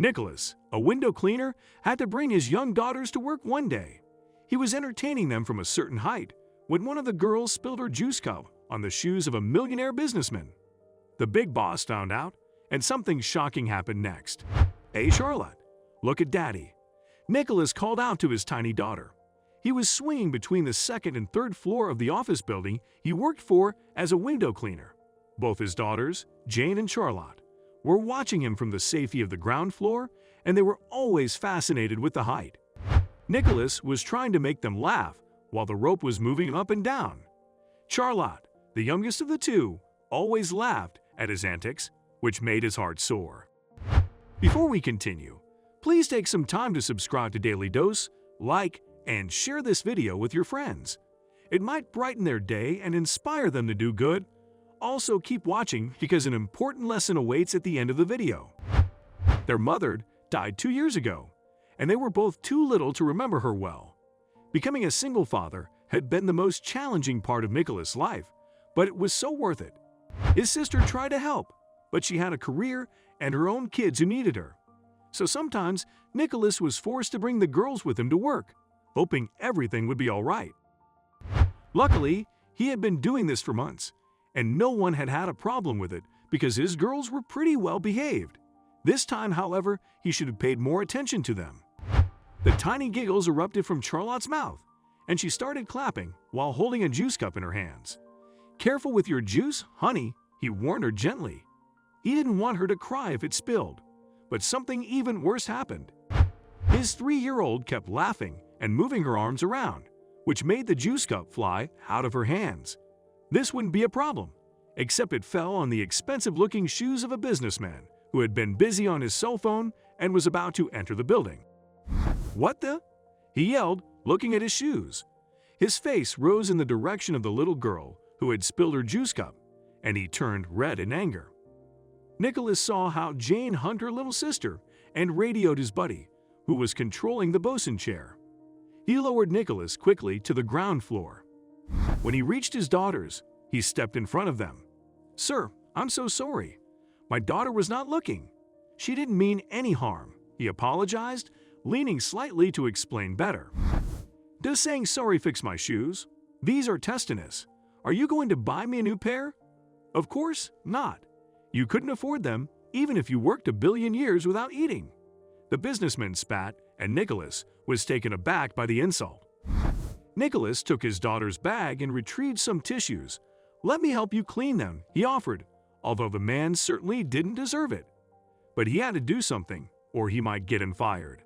Nicholas, a window cleaner, had to bring his young daughters to work one day. He was entertaining them from a certain height when one of the girls spilled her juice cup on the shoes of a millionaire businessman. The big boss found out, and something shocking happened next. "Hey, Charlotte, look at Daddy." Nicholas called out to his tiny daughter. He was swinging between the second and third floor of the office building he worked for as a window cleaner. Both his daughters, Jane and Charlotte, were watching him from the safety of the ground floor, and they were always fascinated with the height. Nicholas was trying to make them laugh while the rope was moving up and down. Charlotte, the youngest of the two, always laughed at his antics, which made his heart soar. Before we continue, please take some time to subscribe to Dailydose, like, and share this video with your friends. It might brighten their day and inspire them to do good. Also, keep watching because an important lesson awaits at the end of the video. Their mother died 2 years ago, and they were both too little to remember her well. Becoming a single father had been the most challenging part of Nicholas' life, but it was so worth it. His sister tried to help, but she had a career and her own kids who needed her. So sometimes Nicholas was forced to bring the girls with him to work, hoping everything would be all right. Luckily, he had been doing this for months, and no one had had a problem with it because his girls were pretty well behaved. This time, however, he should have paid more attention to them. The tiny giggles erupted from Charlotte's mouth, and she started clapping while holding a juice cup in her hands. "Careful with your juice, honey," he warned her gently. He didn't want her to cry if it spilled, but something even worse happened. His 3-year-old kept laughing and moving her arms around, which made the juice cup fly out of her hands. This wouldn't be a problem, except it fell on the expensive-looking shoes of a businessman who had been busy on his cell phone and was about to enter the building. "What the?" he yelled, looking at his shoes. His face rose in the direction of the little girl who had spilled her juice cup, and he turned red in anger. Nicholas saw how Jane hugged her little sister and radioed his buddy, who was controlling the bosun chair. He lowered Nicholas quickly to the ground floor. When he reached his daughters, he stepped in front of them. "Sir, I'm so sorry. My daughter was not looking. She didn't mean any harm," he apologized, leaning slightly to explain better. "Does saying sorry fix my shoes? These are testinous. Are you going to buy me a new pair?" "Of course not. You couldn't afford them, even if you worked 1,000,000,000 years without eating." The businessman spat, and Nicholas was taken aback by the insult. Nicholas took his daughter's bag and retrieved some tissues. "Let me help you clean them," he offered, although the man certainly didn't deserve it. But he had to do something, or he might get him fired.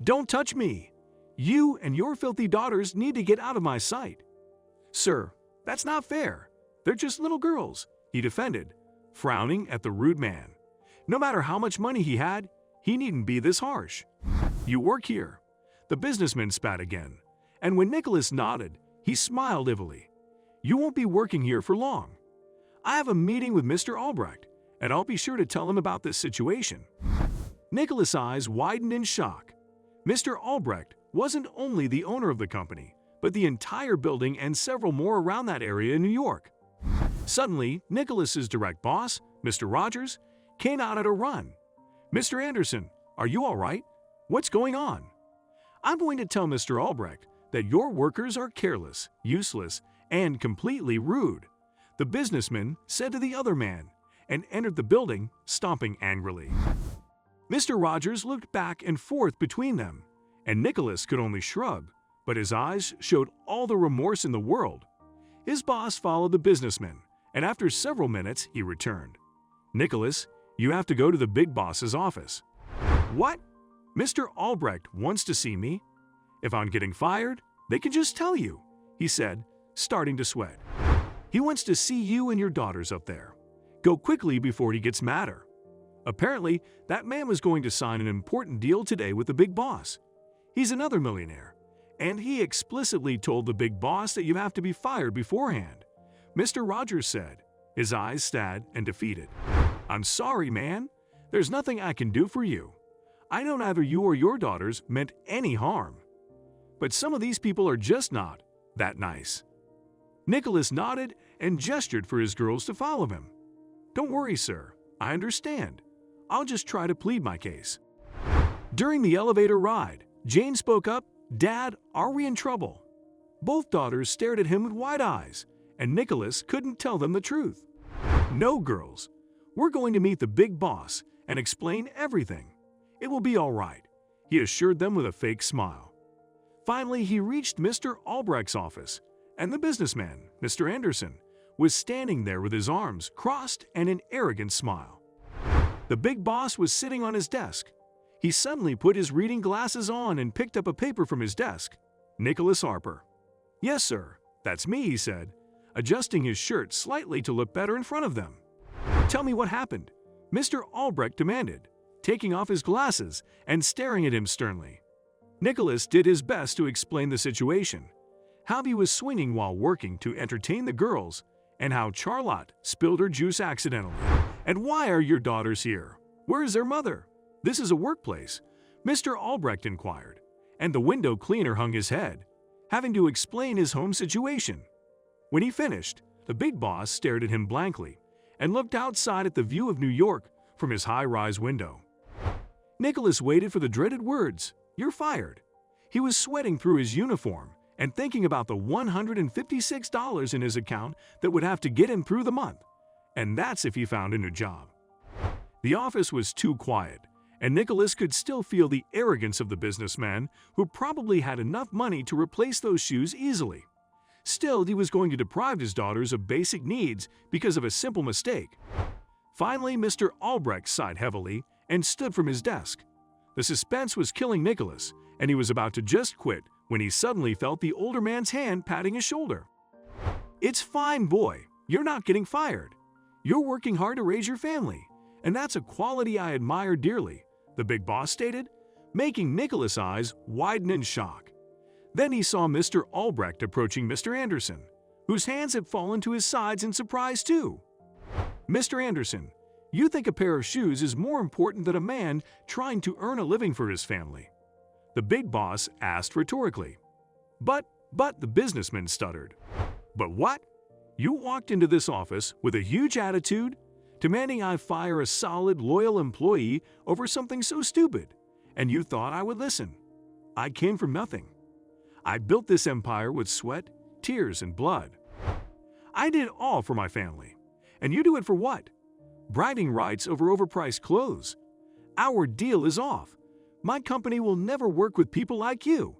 "Don't touch me! You and your filthy daughters need to get out of my sight." "Sir, that's not fair. They're just little girls," he defended, frowning at the rude man. No matter how much money he had, he needn't be this harsh. "You work here." The businessman spat again, and when Nicholas nodded, he smiled evilly. "You won't be working here for long. I have a meeting with Mr. Albrecht, and I'll be sure to tell him about this situation." Nicholas' eyes widened in shock. Mr. Albrecht wasn't only the owner of the company, but the entire building and several more around that area in New York. Suddenly, Nicholas's direct boss, Mr. Rogers, came out at a run. "Mr. Anderson, are you all right? What's going on?" "I'm going to tell Mr. Albrecht that your workers are careless, useless, and completely rude," the businessman said to the other man, and entered the building, stomping angrily. Mr. Rogers looked back and forth between them, and Nicholas could only shrug, but his eyes showed all the remorse in the world. His boss followed the businessman, and after several minutes, he returned. "Nicholas, you have to go to the big boss's office." "What?" "Mr. Albrecht wants to see me. If I'm getting fired, they can just tell you," he said, starting to sweat. "He wants to see you and your daughters up there. Go quickly before he gets madder." Apparently, that man was going to sign an important deal today with the big boss. He's another millionaire, and he explicitly told the big boss that you have to be fired beforehand. Mr. Rogers said, his eyes sad and defeated. "I'm sorry, man. There's nothing I can do for you. I know neither you or your daughters meant any harm. But some of these people are just not that nice." Nicholas nodded and gestured for his girls to follow him. "Don't worry, sir. I understand. I'll just try to plead my case." During the elevator ride, Jane spoke up, "Dad, are we in trouble?" Both daughters stared at him with wide eyes, and Nicholas couldn't tell them the truth. "No, girls. We're going to meet the big boss and explain everything. It will be all right," he assured them with a fake smile. Finally, he reached Mr. Albrecht's office, and the businessman, Mr. Anderson, was standing there with his arms crossed and an arrogant smile. The big boss was sitting on his desk. He suddenly put his reading glasses on and picked up a paper from his desk. "Nicholas Harper." "Yes, sir, that's me," he said, adjusting his shirt slightly to look better in front of them. "Tell me what happened," Mr. Albrecht demanded, taking off his glasses and staring at him sternly. Nicholas did his best to explain the situation, how he was swinging while working to entertain the girls, and how Charlotte spilled her juice accidentally. "And why are your daughters here? Where is their mother? This is a workplace," Mr. Albrecht inquired, and the window cleaner hung his head, having to explain his home situation. When he finished, the big boss stared at him blankly and looked outside at the view of New York from his high-rise window. Nicholas waited for the dreaded words, "You're fired." He was sweating through his uniform and thinking about the $156 in his account that would have to get him through the month, and that's if he found a new job. The office was too quiet, and Nicholas could still feel the arrogance of the businessman who probably had enough money to replace those shoes easily. Still, he was going to deprive his daughters of basic needs because of a simple mistake. Finally, Mr. Albrecht sighed heavily and stood from his desk. The suspense was killing Nicholas, and he was about to just quit when he suddenly felt the older man's hand patting his shoulder. "It's fine, boy. You're not getting fired. You're working hard to raise your family, and that's a quality I admire dearly," the big boss stated, making Nicholas' eyes widen in shock. Then he saw Mr. Albrecht approaching Mr. Anderson, whose hands had fallen to his sides in surprise too. "Mr. Anderson, you think a pair of shoes is more important than a man trying to earn a living for his family?" the big boss asked rhetorically. But the businessman stuttered. "But what? You walked into this office with a huge attitude, demanding I fire a solid, loyal employee over something so stupid, and you thought I would listen. I came from nothing. I built this empire with sweat, tears, and blood. I did it all for my family. And you do it for what? Bragging rights over overpriced clothes. Our deal is off. My company will never work with people like you.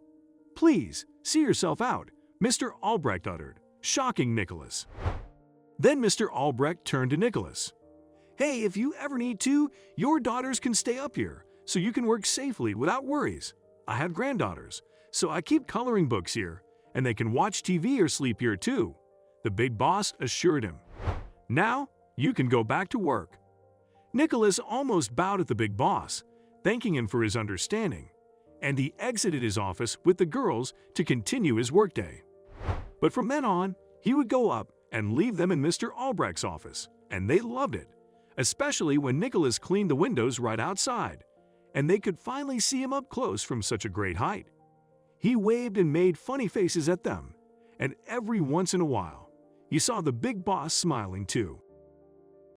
Please, see yourself out," Mr. Albrecht uttered, shocking Nicholas. Then Mr. Albrecht turned to Nicholas. "Hey, if you ever need to, your daughters can stay up here, so you can work safely without worries. I have granddaughters, so I keep coloring books here, and they can watch TV or sleep here too," the big boss assured him. "Now, you can go back to work." Nicholas almost bowed at the big boss, thanking him for his understanding, and he exited his office with the girls to continue his workday. But from then on, he would go up and leave them in Mr. Albrecht's office, and they loved it, especially when Nicholas cleaned the windows right outside, and they could finally see him up close from such a great height. He waved and made funny faces at them, and every once in a while, he saw the big boss smiling too.